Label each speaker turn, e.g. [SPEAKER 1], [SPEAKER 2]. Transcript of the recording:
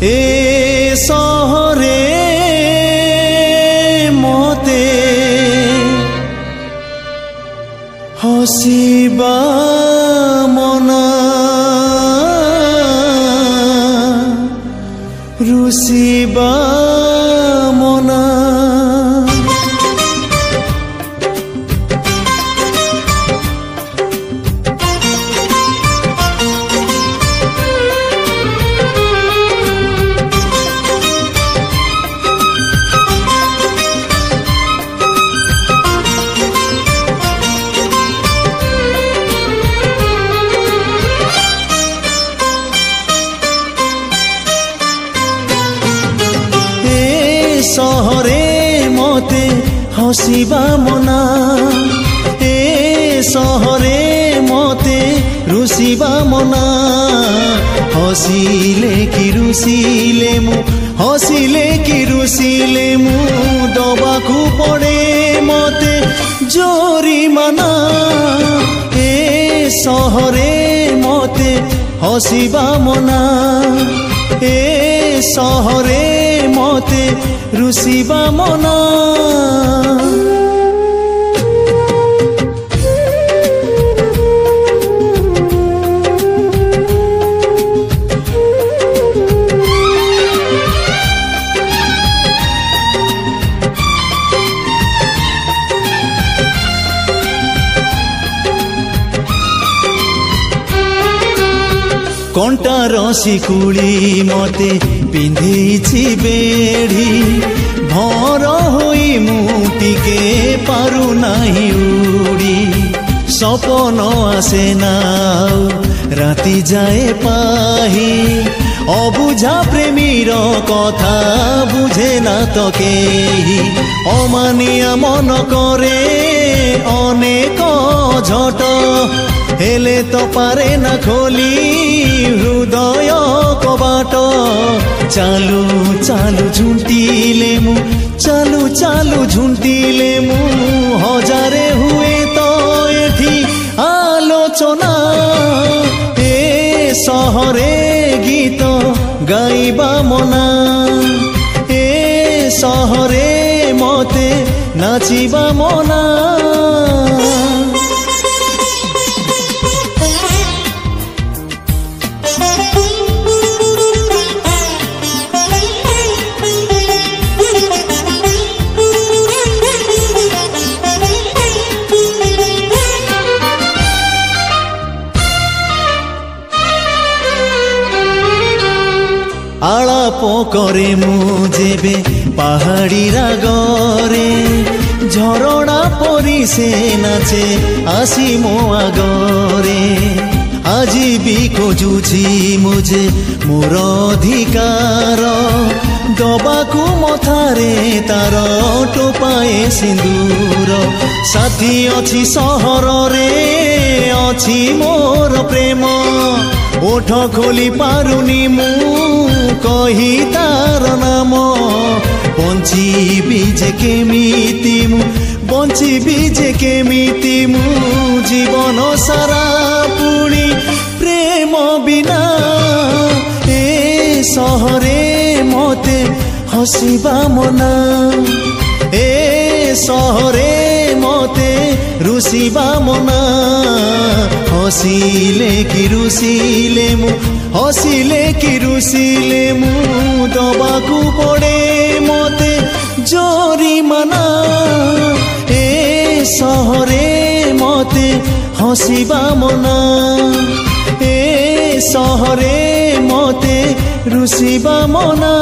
[SPEAKER 1] ए सहरे मते हसिबा मना रुसिबा मना सहरे मते हसिबा मना ए सहरे मते रुसिबा मना हसिले कि रुसिले मु हसिले कि रुसिले मु दबाकू पड़े मते जोरिमाना ए सहरे मते हसिबा मना ए सहरे मते रुसिबा मना कंटा रसी कुली मते पिंधेछि बेड़ी भर होई मुटिके पारु नाही उड़ी सपन आसे नाउ राति जाए पाही अबुझा प्रेमीर कथा बुझे ना तो केही अमानिया मन करे अनेक झट हेले तो पारे ना खोली हृदय कबाट चालू चालू झुंटिले मु चालू चालू झुंटिले मु हजारे हुए तो एठी आलोचना ए सहरे गीत गाइबा मना ए सहरे मते नाचिबा मना आलाप करे मु जेबे पहाड़ी रागरे झरणा परी से नाचे आसी मो आगरे আজি भी खोजुछि मुझे मोर अधिकार दबाकू मथारे तार टोपाए सिंदूर साथी अछि सहर रे अछि मोर प्रेम ओठ खोली पारुनी मु कही तार नाम बंचिबी जे केमिति मु बंचिबी जे केमिति मु जीवन सारा पुणी प्रेम बिना ए सहरे मते हसिबा मना ए सहरे मते रुसिबा मना हसिले कि रुसिले मु हसिले कि रुसिले मु दबाकू पड़े मते जोरिमाना ए सहरे मते हसिबा मना ए सहरे मते रुसिबा मना।